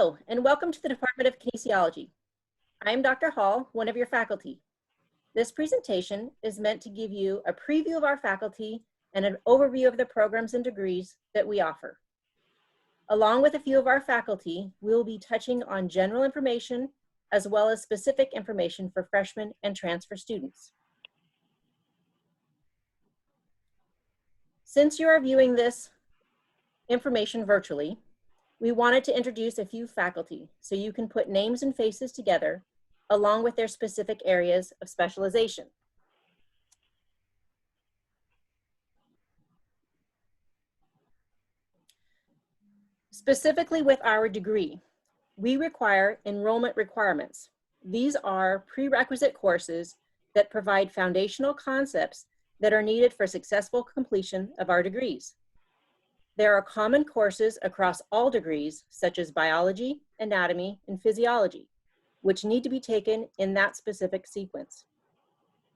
Hello, and welcome to the Department of Kinesiology. I am Dr. Hall, one of your faculty. This presentation is meant to give you a preview of our faculty and an overview of the programs and degrees that we offer. Along with a few of our faculty, we will be touching on general information as well as specific information for freshmen and transfer students. Since you are viewing this information virtually, we wanted to introduce a few faculty so you can put names and faces together along with their specific areas of specialization. Specifically with our degree, we require enrollment requirements. These are prerequisite courses that provide foundational concepts that are needed for successful completion of our degrees. There are common courses across all degrees, such as biology, anatomy, and physiology, which need to be taken in that specific sequence.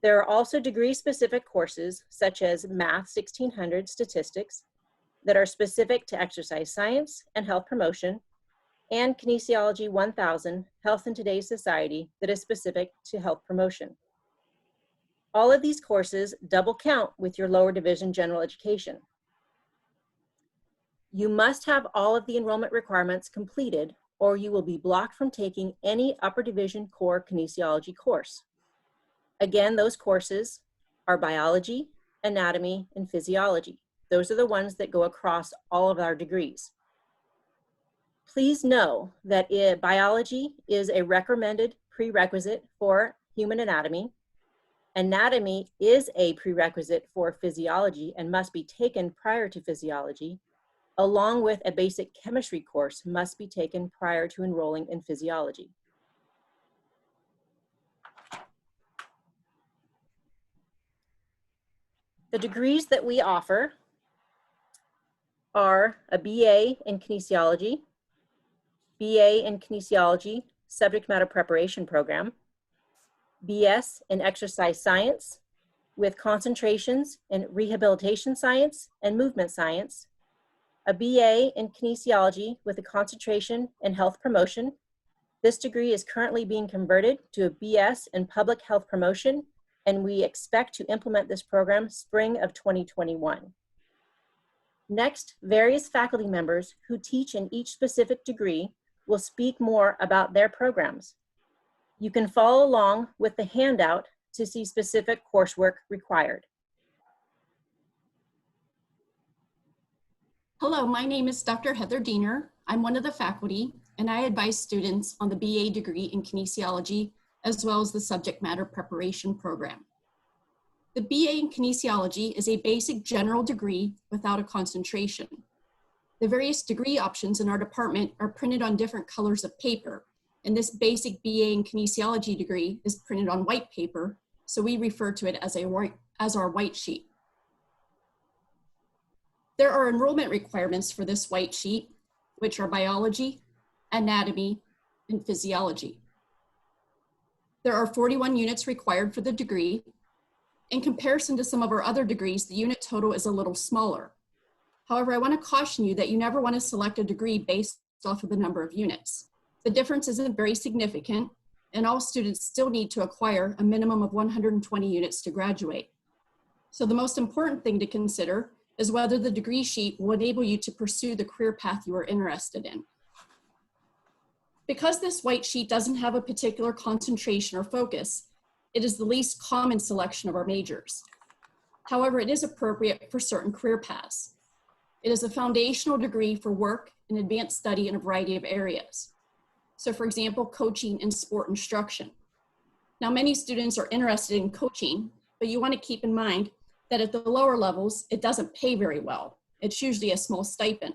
There are also degree-specific courses, such as Math 1600 Statistics, that are specific to exercise science and health promotion, and Kinesiology 1000 Health in Today's Society that is specific to health promotion. All of these courses double count with your lower division general education. You must have all of the enrollment requirements completed or you will be blocked from taking any upper division core kinesiology course. Again, those courses are biology, anatomy, and physiology. Those are the ones that go across all of our degrees. Please know that biology is a recommended prerequisite for human anatomy. Anatomy is a prerequisite for physiology and must be taken prior to physiology, along with a basic chemistry course must be taken prior to enrolling in physiology. The degrees that we offer are a BA in Kinesiology, BA in Kinesiology Subject Matter Preparation Program, BS in Exercise Science with concentrations in Rehabilitation Science and Movement Science, a BA in Kinesiology with a concentration in Health Promotion. This degree is currently being converted to a BS in Public Health Promotion, and we expect to implement this program spring of 2021. Next, various faculty members who teach in each specific degree will speak more about their programs. You can follow along with the handout to see specific coursework required. Hello, my name is Dr. Heather Diener. I'm one of the faculty, and I advise students on the BA degree in Kinesiology, as well as the Subject Matter Preparation Program. The BA in Kinesiology is a basic general degree without a concentration. The various degree options in our department are printed on different colors of paper, and this basic BA in Kinesiology degree is printed on white paper, so we refer to it as our white sheet. There are enrollment requirements for this white sheet, which are biology, anatomy, and physiology. There are 41 units required for the degree. In comparison to some of our other degrees, the unit total is a little smaller. However, I want to caution you that you never want to select a degree based off of the number of units. The difference isn't very significant, and all students still need to acquire a minimum of 120 units to graduate. So the most important thing to consider is whether the degree sheet will enable you to pursue the career path you are interested in. Because this white sheet doesn't have a particular concentration or focus, it is the least common selection of our majors. However, it is appropriate for certain career paths. It is a foundational degree for work and advanced study in a variety of areas. So for example, coaching and sport instruction. Now, many students are interested in coaching, but you want to keep in mind that at the lower levels, it doesn't pay very well. It's usually a small stipend.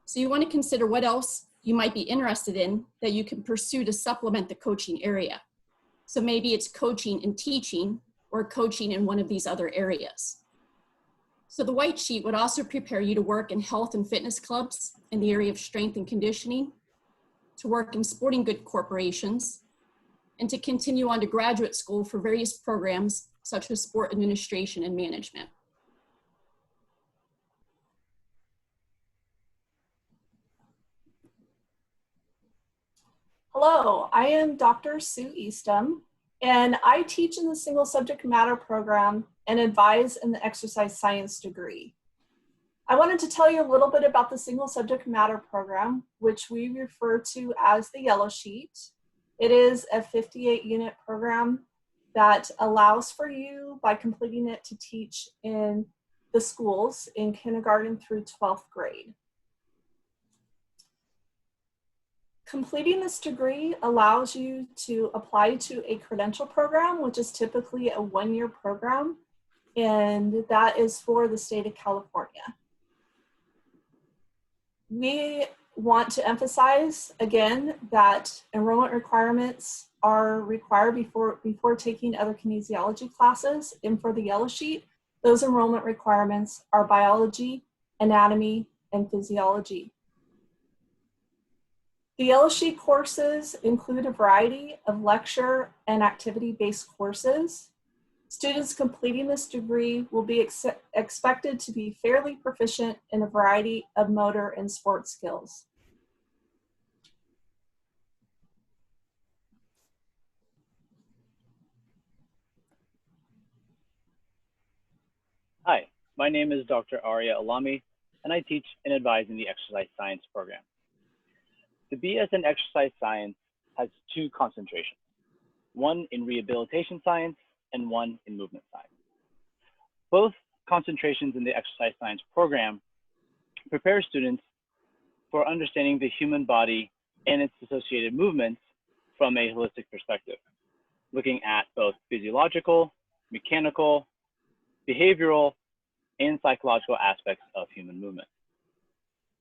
So you want to consider what else you might be interested in that you can pursue to supplement the coaching area. So maybe it's coaching and teaching or coaching in one of these other areas. So the white sheet would also prepare you to work in health and fitness clubs in the area of strength and conditioning, to work in sporting good corporations, and to continue on to graduate school for various programs such as sport administration and management. Hello, I am Dr. Sue Eastham, and I teach in the single subject matter program and advise in the exercise science degree. I wanted to tell you a little bit about the single subject matter program, which we refer to as the Yellow Sheet. It is a 58-unit program that allows for you, by completing it, to teach in the schools in kindergarten through 12th grade. Completing this degree allows you to apply to a credential program, which is typically a one-year program, and that is for the state of California. We want to emphasize again that enrollment requirements are required before taking other kinesiology classes. And for the Yellow Sheet, those enrollment requirements are biology, anatomy, and physiology. The Yellow Sheet courses include a variety of lecture and activity-based courses. Students completing this degree will be expected to be fairly proficient in a variety of motor and sport skills. Hi, my name is Dr. Arya Alami, and I teach and advise in the exercise science program. The BS in exercise science has two concentrations, one in rehabilitation science and one in movement science. Both concentrations in the exercise science program prepare students for understanding the human body and its associated movements from a holistic perspective, looking at both physiological, mechanical, behavioral, and psychological aspects of human movement.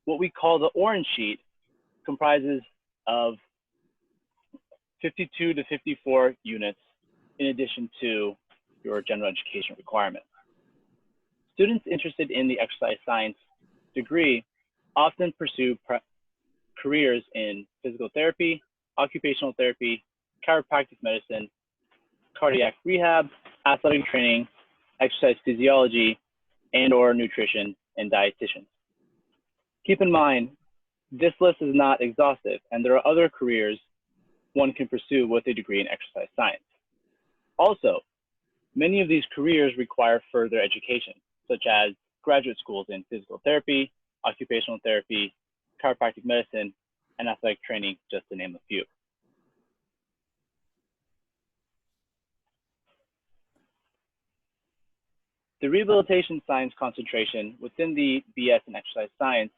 What we call the orange sheet comprises of 52 to 54 units in addition to your general education requirements. Students interested in the exercise science degree often pursue careers in physical therapy, occupational therapy, chiropractic medicine, cardiac rehab, athletic training, exercise physiology, and/or nutrition and dietitian. Keep in mind, this list is not exhaustive, and there are other careers one can pursue with a degree in exercise science. Also, many of these careers require further education, such as graduate schools in physical therapy, occupational therapy, chiropractic medicine, and athletic training, just to name a few. The rehabilitation science concentration within the BS in exercise science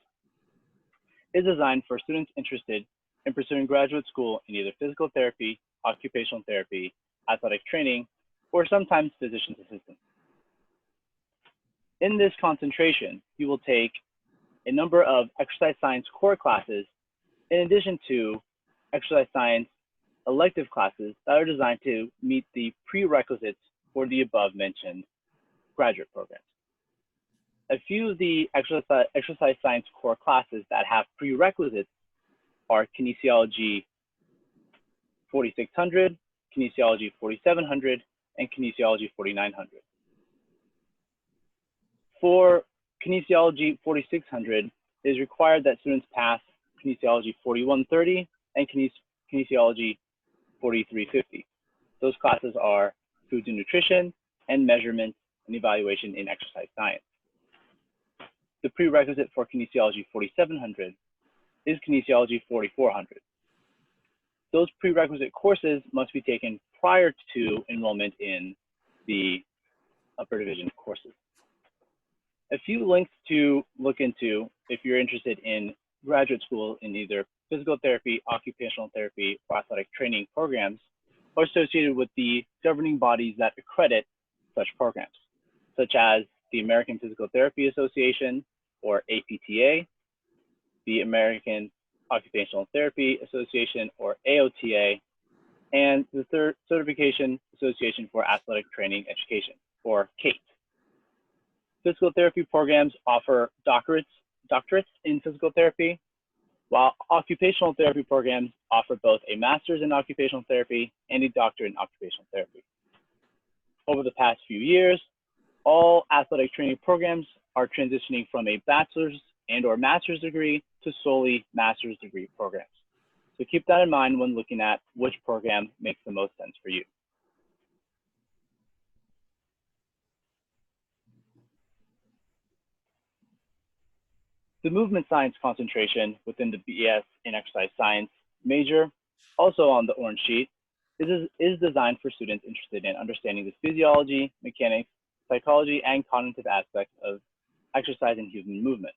is designed for students interested in pursuing graduate school in either physical therapy, occupational therapy, athletic training, or sometimes physician's assistant. In this concentration, you will take a number of exercise science core classes in addition to exercise science elective classes that are designed to meet the prerequisites for the above mentioned graduate programs. A few of the exercise science core classes that have prerequisites are Kinesiology 4600, Kinesiology 4700, and Kinesiology 4900. For Kinesiology 4600, it is required that students pass Kinesiology 4130 and Kinesiology 4350. Those classes are foods and nutrition and measurement and evaluation in exercise science. The prerequisite for Kinesiology 4700 is Kinesiology 4400. Those prerequisite courses must be taken prior to enrollment in the upper division courses. A few links to look into if you're interested in graduate school in either physical therapy, occupational therapy, or athletic training programs are associated with the governing bodies that accredit such programs, such as the American Physical Therapy Association, or APTA, the American Occupational Therapy Association, or AOTA, and the Third Certification Association for Athletic Training Education, or CATE. Physical therapy programs offer doctorates in physical therapy, while occupational therapy programs offer both a master's in occupational therapy and a doctorate in occupational therapy. Over the past few years, all athletic training programs are transitioning from a bachelor's and/or master's degree to solely master's degree programs. So keep that in mind when looking at which program makes the most sense for you. The movement science concentration within the BS in exercise science major, also on the orange sheet, is designed for students interested in understanding the physiology, mechanics, psychology, and cognitive aspects of exercise and human movement.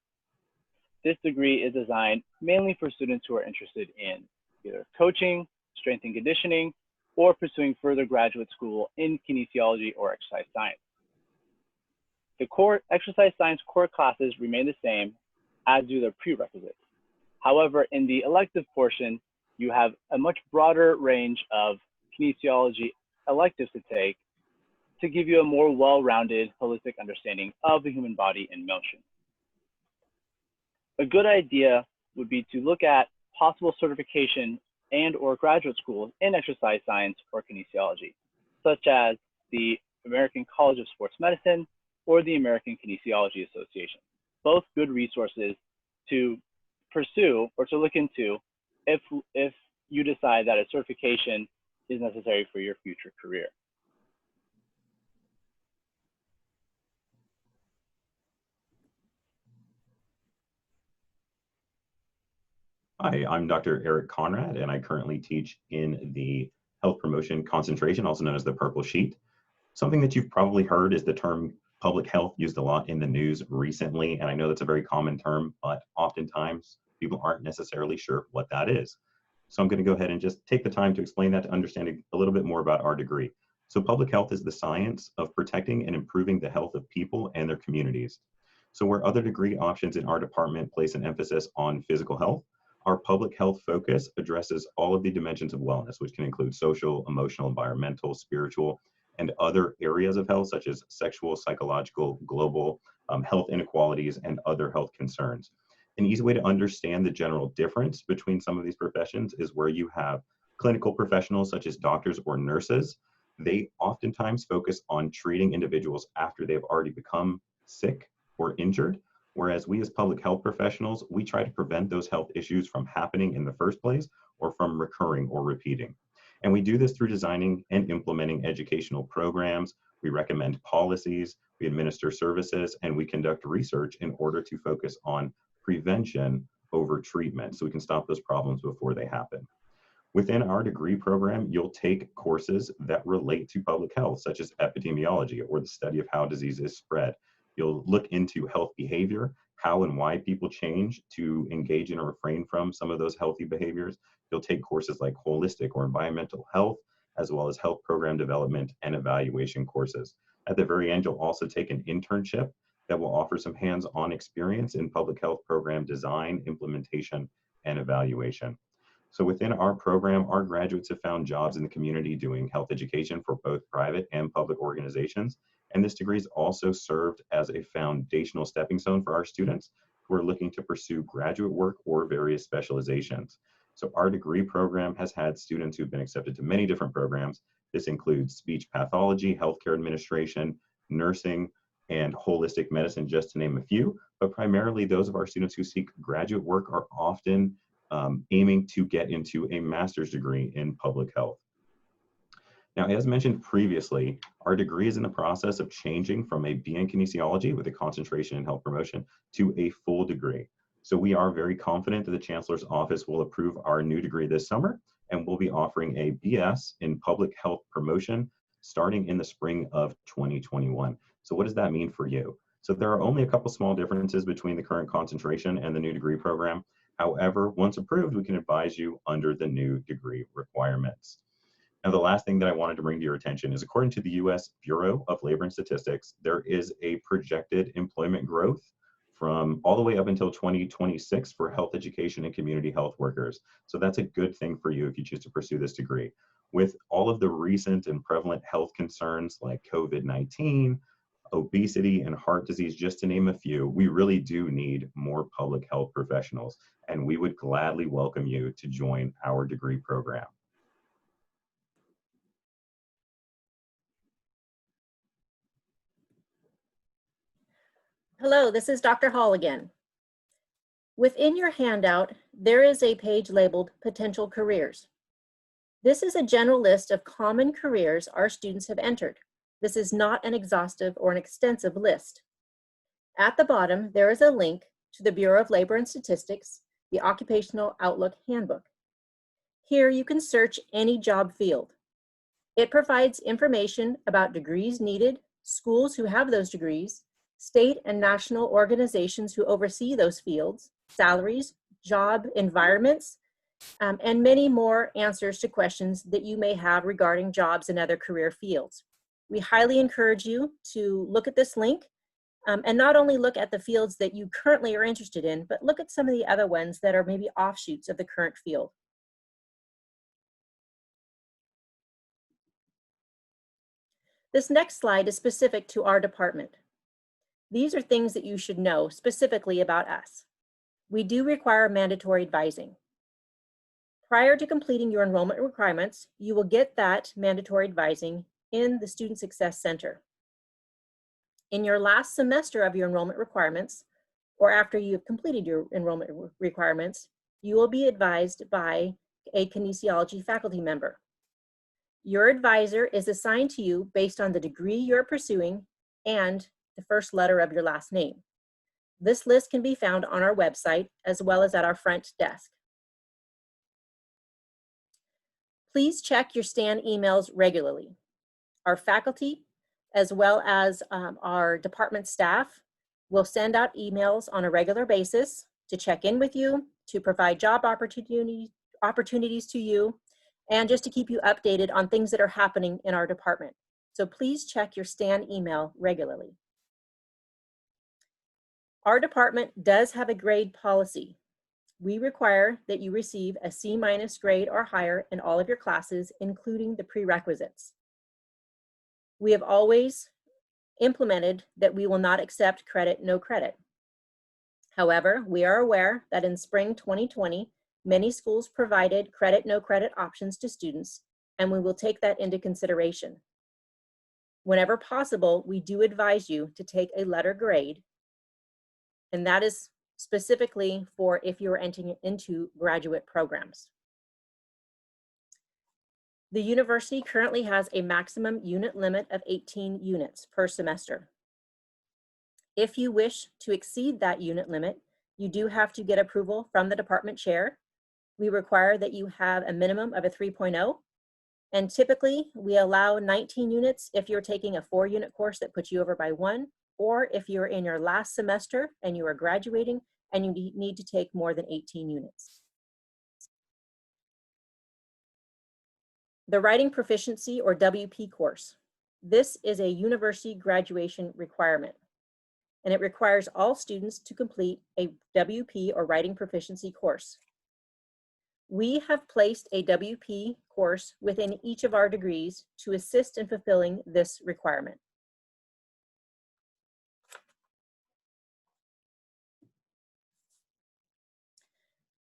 This degree is designed mainly for students who are interested in either coaching, strength and conditioning, or pursuing further graduate school in kinesiology or exercise science. The core exercise science core classes remain the same, as do their prerequisites. However, in the elective portion, you have a much broader range of kinesiology electives to take to give you a more well-rounded, holistic understanding of the human body in motion. A good idea would be to look at possible certification and/or graduate schools in exercise science or kinesiology, such as the American College of Sports Medicine or the American Kinesiology Association. Both good resources to pursue or to look into if you decide that a certification is necessary for your future career. Hi, I'm Dr. Eric Conrad, and I currently teach in the health promotion concentration, also known as the purple sheet. Something that you've probably heard is the term public health, used a lot in the news recently, and I know that's a very common term, but oftentimes people aren't necessarily sure what that is. So I'm going to go ahead and just take the time to explain that to understand a little bit more about our degree. So public health is the science of protecting and improving the health of people and their communities. So where other degree options in our department place an emphasis on physical health, our public health focus addresses all of the dimensions of wellness, which can include social, emotional, environmental, spiritual, and other areas of health, such as sexual, psychological, global health inequalities, and other health concerns. An easy way to understand the general difference between some of these professions is where you have clinical professionals, such as doctors or nurses. They oftentimes focus on treating individuals after they've already become sick or injured. Whereas we as public health professionals, we try to prevent those health issues from happening in the first place or from recurring or repeating. And we do this through designing and implementing educational programs. We recommend policies, we administer services, and we conduct research in order to focus on prevention over treatment so we can stop those problems before they happen. Within our degree program, you'll take courses that relate to public health, such as epidemiology or the study of how disease is spread. You'll look into health behavior, how and why people change to engage in or refrain from some of those healthy behaviors. You'll take courses like holistic or environmental health, as well as health program development and evaluation courses. At the very end, you'll also take an internship that will offer some hands-on experience in public health program design, implementation, and evaluation. So within our program, our graduates have found jobs in the community doing health education for both private and public organizations. And this degree has also served as a foundational stepping stone for our students who are looking to pursue graduate work or various specializations. So our degree program has had students who've been accepted to many different programs. This includes speech pathology, healthcare administration, nursing, and holistic medicine, just to name a few. But primarily those of our students who seek graduate work are often aiming to get into a master's degree in public health. Now, as mentioned previously, our degree is in the process of changing from a BA in kinesiology with a concentration in health promotion to a full degree. So we are very confident that the Chancellor's office will approve our new degree this summer, and we'll be offering a BS in public health promotion starting in the spring of 2021. So what does that mean for you? So there are only a couple small differences between the current concentration and the new degree program. However, once approved, we can advise you under the new degree requirements. Now, the last thing that I wanted to bring to your attention is, according to the U.S. Bureau of Labor and Statistics, there is a projected employment growth from all the way up until 2026 for health education and community health workers. So that's a good thing for you if you choose to pursue this degree. With all of the recent and prevalent health concerns like COVID-19, obesity, and heart disease, just to name a few, we really do need more public health professionals, and we would gladly welcome you to join our degree program. Hello, this is Dr. Hall again. Within your handout, there is a page labeled Potential Careers. This is a general list of common careers our students have entered. This is not an exhaustive or an extensive list. At the bottom, there is a link to the Bureau of Labor and Statistics, the Occupational Outlook Handbook. Here you can search any job field. It provides information about degrees needed, schools who have those degrees, state and national organizations who oversee those fields, salaries, job environments, and many more answers to questions that you may have regarding jobs in other career fields. We highly encourage you to look at this link and not only look at the fields that you currently are interested in, but look at some of the other ones that are maybe offshoots of the current field. This next slide is specific to our department. These are things that you should know specifically about us. We do require mandatory advising. Prior to completing your enrollment requirements, you will get that mandatory advising in the Student Success Center. In your last semester of your enrollment requirements, or after you have completed your enrollment requirements, you will be advised by a kinesiology faculty member. Your advisor is assigned to you based on the degree you're pursuing and the first letter of your last name. This list can be found on our website as well as at our front desk. Please check your STAN emails regularly. Our faculty, as well as our department staff, will send out emails on a regular basis to check in with you, to provide job opportunities to you, and just to keep you updated on things that are happening in our department. So please check your STAN email regularly. Our department does have a grade policy. We require that you receive a C- grade or higher in all of your classes, including the prerequisites. We have always implemented that we will not accept credit, no credit. However, we are aware that in spring 2020, many schools provided credit, no credit options to students, and we will take that into consideration. Whenever possible, we do advise you to take a letter grade, and that is specifically for if you're entering into graduate programs. The university currently has a maximum unit limit of 18 units per semester. If you wish to exceed that unit limit, you do have to get approval from the department chair. We require that you have a minimum of a 3.0, and typically we allow 19 units if you're taking a 4-unit course that puts you over by 1, or if you're in your last semester and you are graduating and you need to take more than 18 units. The Writing Proficiency or WP course. This is a university graduation requirement, and it requires all students to complete a WP or Writing Proficiency course. We have placed a WP course within each of our degrees to assist in fulfilling this requirement.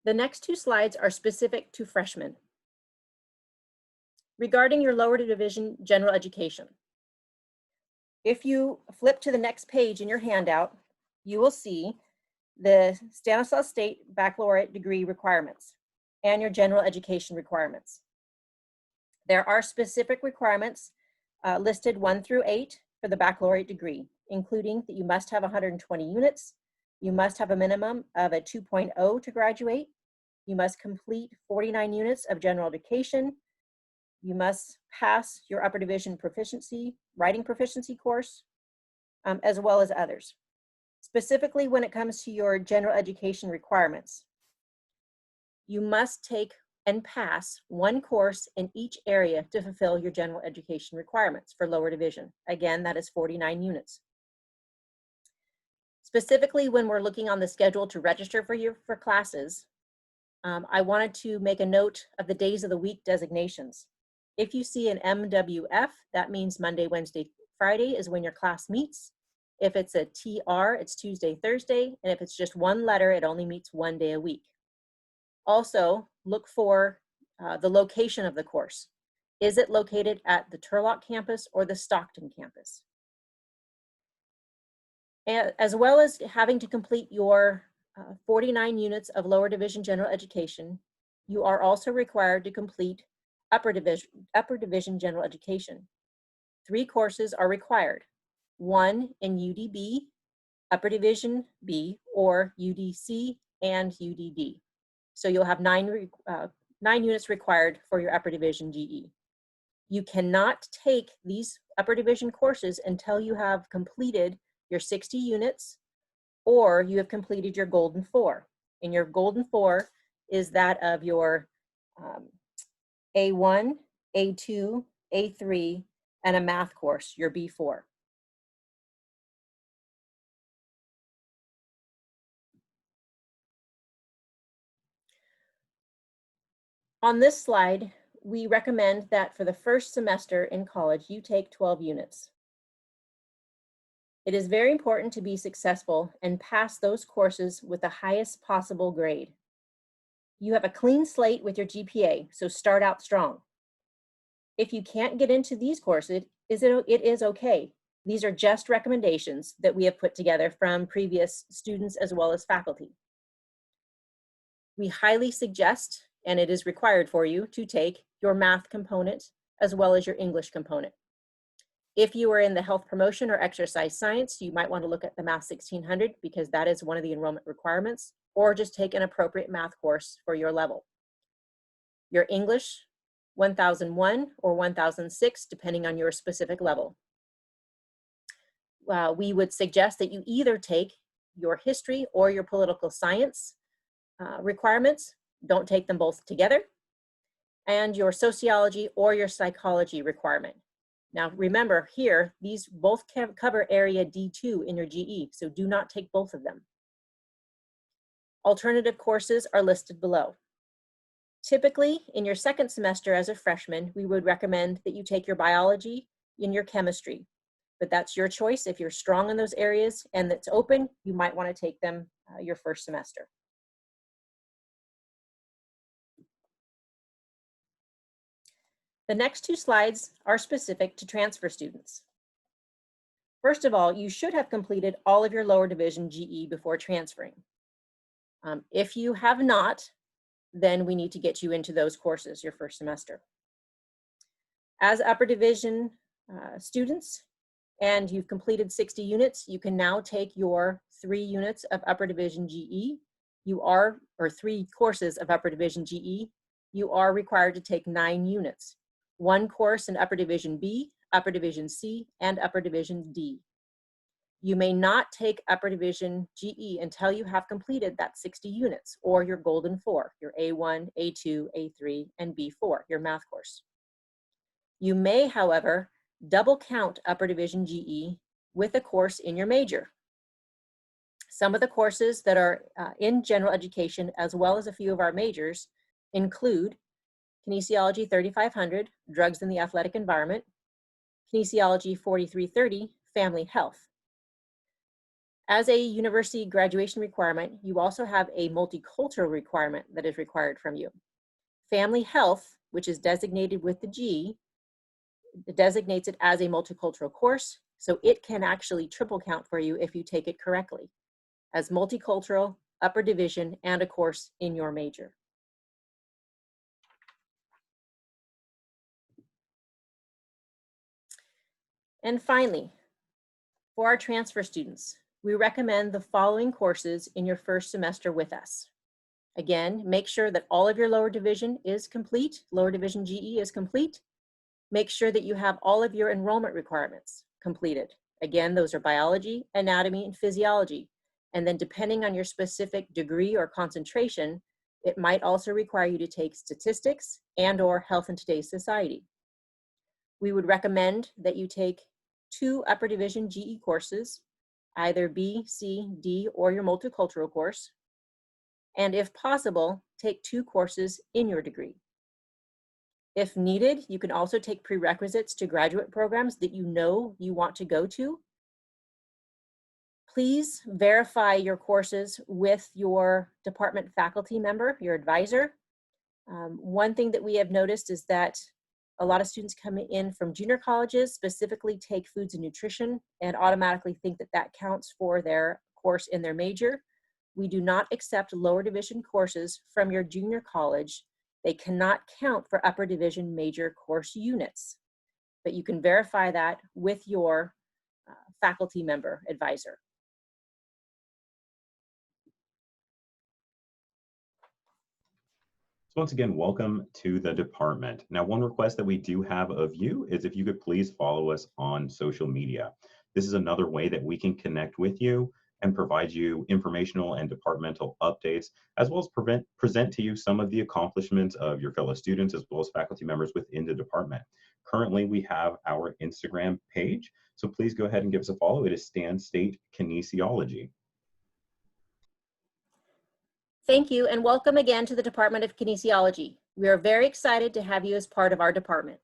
The next 2 slides are specific to freshmen. Regarding your lower division general education, if you flip to the next page in your handout, you will see the Stanislaus State Baccalaureate degree requirements and your general education requirements. There are specific requirements listed 1 through 8 for the baccalaureate degree, including that you must have 120 units, you must have a minimum of a 2.0 to graduate, you must complete 49 units of general education, you must pass your upper division proficiency, writing proficiency course, as well as others. Specifically, when it comes to your general education requirements, you must take and pass 1 course in each area to fulfill your general education requirements for lower division. Again, that is 49 units. Specifically, when we're looking on the schedule to register for classes, I wanted to make a note of the days of the week designations. If you see an MWF, that means Monday, Wednesday, Friday is when your class meets. If it's a TR, it's Tuesday, Thursday, and if it's just 1 letter, it only meets 1 day a week. Also, look for the location of the course. Is it located at the Turlock campus or the Stockton campus? And as well as having to complete your 49 units of lower division general education, you are also required to complete upper division general education. 3 courses are required, 1 in UDB, upper division B, or UDC and UDD. So you'll have 9 units required for your upper division GE. You cannot take these upper division courses until you have completed your 60 units or you have completed your Golden 4. And your Golden 4 is that of your A1, A2, A3, and a math course, your B4. On this slide, we recommend that for the first semester in college, you take 12 units. It is very important to be successful and pass those courses with the highest possible grade. You have a clean slate with your GPA, so start out strong. If you can't get into these courses, it is okay. These are just recommendations that we have put together from previous students as well as faculty. We highly suggest, and it is required for you, to take your math component as well as your English component. If you are in the health promotion or exercise science, you might want to look at the Math 1600 because that is one of the enrollment requirements, or just take an appropriate math course for your level. Your English, 1001 or 1006, depending on your specific level. We would suggest that you either take your history or your political science requirements. Don't take them both together. And your sociology or your psychology requirement. Now remember here, these both cover area D2 in your GE, so do not take both of them. Alternative courses are listed below. Typically, in your second semester as a freshman, we would recommend that you take your biology and your chemistry, but that's your choice. If you're strong in those areas and it's open, you might want to take them your first semester. The next 2 slides are specific to transfer students. First of all, you should have completed all of your lower division GE before transferring. If you have not, then we need to get you into those courses your first semester. As upper division students, and you've completed 60 units, you can now take your 3 units of upper division GE. Or 3 courses of upper division GE. You are required to take 9 units. 1 course in upper division B, upper division C, and upper division D. You may not take upper division GE until you have completed that 60 units or your Golden 4, your A1, A2, A3, and B4, your math course. You may, however, double count upper division GE with a course in your major. Some of the courses that are in general education, as well as a few of our majors, include Kinesiology 3500, Drugs in the Athletic Environment, Kinesiology 4330, Family Health. As a university graduation requirement, you also have a multicultural requirement that is required from you. Family Health, which is designated with the G, designates it as a multicultural course, so it can actually triple count for you if you take it correctly, as multicultural, upper division, and a course in your major. And finally, for our transfer students, we recommend the following courses in your first semester with us. Again, make sure that all of your lower division is complete, lower division GE is complete. Make sure that you have all of your enrollment requirements completed. Again, those are biology, anatomy, and physiology. And then depending on your specific degree or concentration, it might also require you to take statistics and/or health in today's society. We would recommend that you take 2 upper division GE courses, either B, C, D, or your multicultural course. And if possible, take 2 courses in your degree. If needed, you can also take prerequisites to graduate programs that you know you want to go to. Please verify your courses with your department faculty member, your advisor. One thing that we have noticed is that a lot of students come in from junior colleges, specifically take foods and nutrition, and automatically think that that counts for their course in their major, We do not accept lower division courses from your junior college. They cannot count for upper division major course units, but you can verify that with your faculty member advisor. So once again, welcome to the department. Now, one request that we do have of you is if you could please follow us on social media. This is another way that we can connect with you and provide you informational and departmental updates, as well as present to you some of the accomplishments of your fellow students, as well as faculty members within the department. Currently, we have our Instagram page, so please go ahead and give us a follow. It is Stan State Kinesiology. Thank you, and welcome again to the Department of Kinesiology. We are very excited to have you as part of our department.